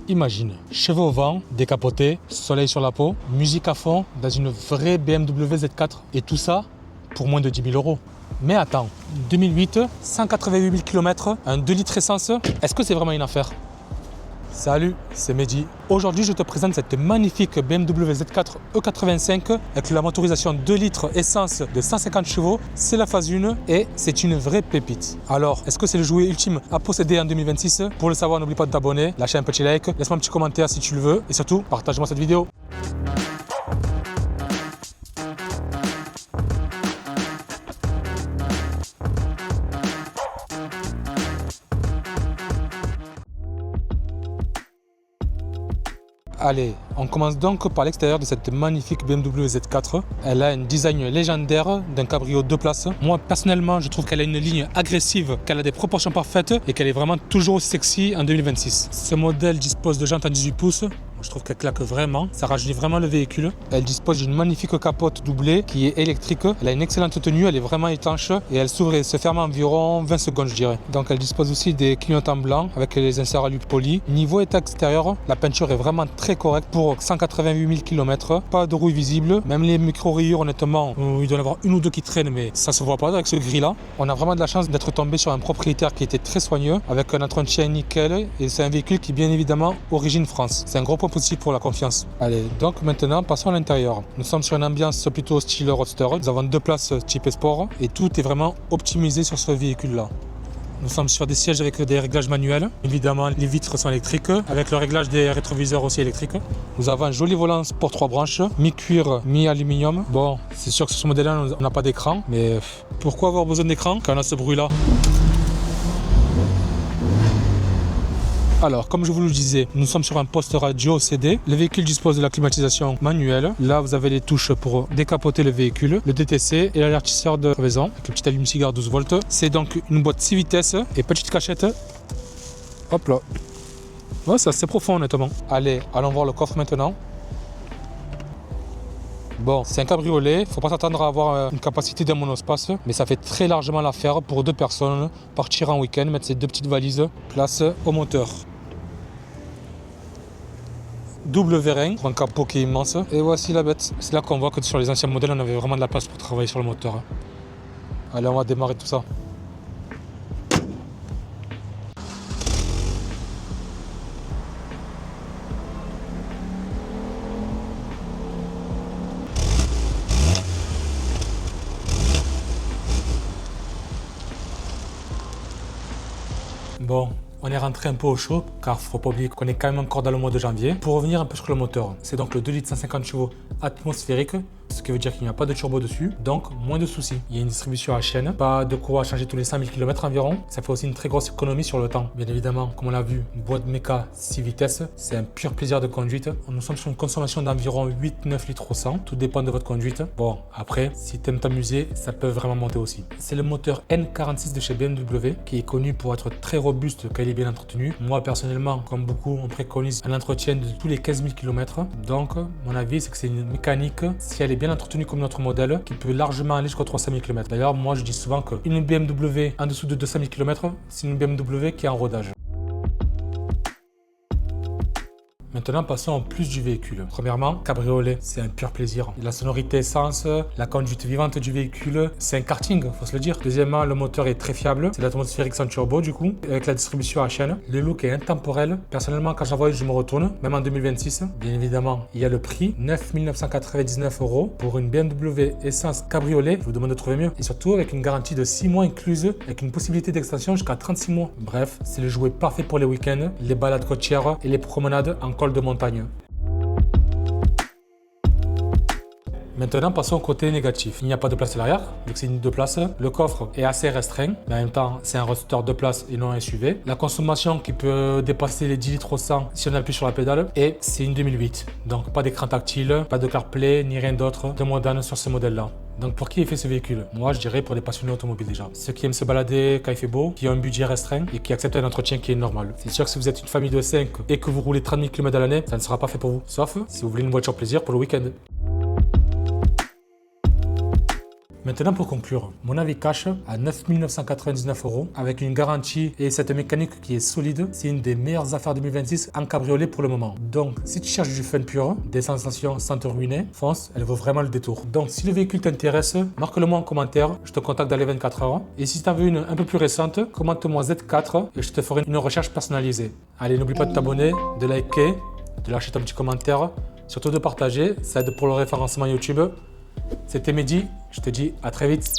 Imagine, cheveux au vent, décapoté, soleil sur la peau, musique à fond, dans une vraie BMW Z4. Et tout ça pour moins de 10 000 euros. Mais attends, 2008, 188 000 km, un 2 litres essence, est-ce que c'est vraiment une affaire? Salut, c'est Mehdi. Aujourd'hui, je te présente cette magnifique BMW Z4 E85 avec la motorisation 2 litres essence de 150 chevaux. C'est la phase 1 et c'est une vraie pépite. Alors, est-ce que c'est le jouet ultime à posséder en 2026? Pour le savoir, n'oublie pas de t'abonner, lâcher un petit like, laisse-moi un petit commentaire si tu le veux et surtout, partage-moi cette vidéo. Allez, on commence donc par l'extérieur de cette magnifique BMW Z4. Elle a un design légendaire d'un cabrio 2 places. Moi, personnellement, je trouve qu'elle a une ligne agressive, qu'elle a des proportions parfaites et qu'elle est vraiment toujours aussi sexy en 2026. Ce modèle dispose de jantes en 18 pouces. Je trouve qu'elle claque vraiment, ça rajeunit vraiment le véhicule. Elle dispose d'une magnifique capote doublée qui est électrique. Elle a une excellente tenue, elle est vraiment étanche et elle s'ouvre et se ferme en environ 20 secondes, je dirais. Donc elle dispose aussi des clignotants blancs avec les inserts alu polis. Niveau état extérieur, la peinture est vraiment très correcte pour 188 000 km. Pas de rouille visible, même les micro-rayures, honnêtement, il doit y en avoir une ou deux qui traînent, mais ça se voit pas avec ce gris-là. On a vraiment de la chance d'être tombé sur un propriétaire qui était très soigneux, avec un entretien nickel et c'est un véhicule qui est bien évidemment origine France. C'est un gros point positif pour la confiance. Allez, donc maintenant passons à l'intérieur. Nous sommes sur une ambiance plutôt style roadster. Nous avons 2 places type sport et tout est vraiment optimisé sur ce véhicule-là. Nous sommes sur des sièges avec des réglages manuels. Évidemment, les vitres sont électriques, avec le réglage des rétroviseurs aussi électriques. Nous avons un joli volant pour 3 branches, mi-cuir, mi-aluminium. Bon, c'est sûr que sur ce modèle-là, on n'a pas d'écran, mais pourquoi avoir besoin d'écran quand on a ce bruit-là? Alors, comme je vous le disais, nous sommes sur un poste radio CD. Le véhicule dispose de la climatisation manuelle. Là, vous avez les touches pour décapoter le véhicule, le DTC et l'avertisseur de crevaison avec le petit allume-cigare 12 volts. C'est donc une boîte 6 vitesses et petite cachette. Hop là. Ouais, c'est assez profond honnêtement. Allez, allons voir le coffre maintenant. Bon, c'est un cabriolet, il ne faut pas s'attendre à avoir une capacité d'un monospace, mais ça fait très largement l'affaire pour 2 personnes, partir en week-end, mettre ces 2 petites valises, place au moteur. Double vérin pour un capot qui est immense. Et voici la bête. C'est là qu'on voit que sur les anciens modèles, on avait vraiment de la place pour travailler sur le moteur. Allez, on va démarrer tout ça. Bon. On est rentré un peu au chaud car faut pas oublier qu'on est quand même encore dans le mois de janvier. Pour revenir un peu sur le moteur, c'est donc le 2 litres 150 chevaux atmosphérique, ce qui veut dire qu'il n'y a pas de turbo dessus, donc moins de soucis. Il y a une distribution à chaîne, pas de quoi changer tous les 100 000 km environ. Ça fait aussi une très grosse économie sur le temps. Bien évidemment, comme on l'a vu, une boîte méca 6 vitesses, c'est un pur plaisir de conduite. Nous sommes sur une consommation d'environ 8-9 litres au 100, tout dépend de votre conduite. Bon, après, si tu aimes t'amuser, ça peut vraiment monter aussi. C'est le moteur N46 de chez BMW qui est connu pour être très robuste quand il est bien entretenu. Moi personnellement, comme beaucoup, on préconise un entretien de tous les 15 000 km. Donc, mon avis, c'est que c'est une mécanique, si elle est bien entretenue comme notre modèle, qui peut largement aller jusqu'à 300 000 km. D'ailleurs, moi, je dis souvent qu'une BMW en dessous de 200 000 km, c'est une BMW qui est en rodage. Maintenant, passons au plus du véhicule. Premièrement, cabriolet, c'est un pur plaisir. La sonorité essence, la conduite vivante du véhicule, c'est un karting, faut se le dire. Deuxièmement, le moteur est très fiable. C'est l'atmosphérique sans turbo, du coup, avec la distribution à chaîne. Le look est intemporel. Personnellement, quand j'en vois, je me retourne, même en 2026. Bien évidemment, il y a le prix, 9 999 € pour une BMW essence cabriolet. Je vous demande de trouver mieux. Et surtout, avec une garantie de 6 mois incluse, avec une possibilité d'extension jusqu'à 36 mois. Bref, c'est le jouet parfait pour les week-ends, les balades côtières et les promenades en col de montagne. Maintenant, passons au côté négatif. Il n'y a pas de place à l'arrière, vu que c'est une 2 places. Le coffre est assez restreint, mais en même temps, c'est un roadster 2 places et non un SUV. La consommation qui peut dépasser les 10 litres au 100 si on appuie sur la pédale, et c'est une 2008. Donc, pas d'écran tactile, pas de CarPlay, ni rien d'autre de moderne sur ce modèle-là. Donc pour qui est fait ce véhicule? Moi je dirais pour les passionnés automobiles déjà. Ceux qui aiment se balader quand il fait beau, qui ont un budget restreint et qui acceptent un entretien qui est normal. C'est sûr que si vous êtes une famille de 5 et que vous roulez 30 000 km à l'année, ça ne sera pas fait pour vous. Sauf si vous voulez une voiture plaisir pour le week-end. Maintenant pour conclure, mon avis cash à 9 999 € avec une garantie et cette mécanique qui est solide, c'est une des meilleures affaires 2026 en cabriolet pour le moment. Donc si tu cherches du fun pur, des sensations sans te ruiner, fonce, elle vaut vraiment le détour. Donc si le véhicule t'intéresse, marque-le moi en commentaire, je te contacte dans les 24 heures. Et si tu en veux une un peu plus récente, commente-moi Z4 et je te ferai une recherche personnalisée. Allez, n'oublie pas de t'abonner, de liker, de lâcher ton petit commentaire, surtout de partager, ça aide pour le référencement YouTube. C'était Mehdi, je te dis à très vite.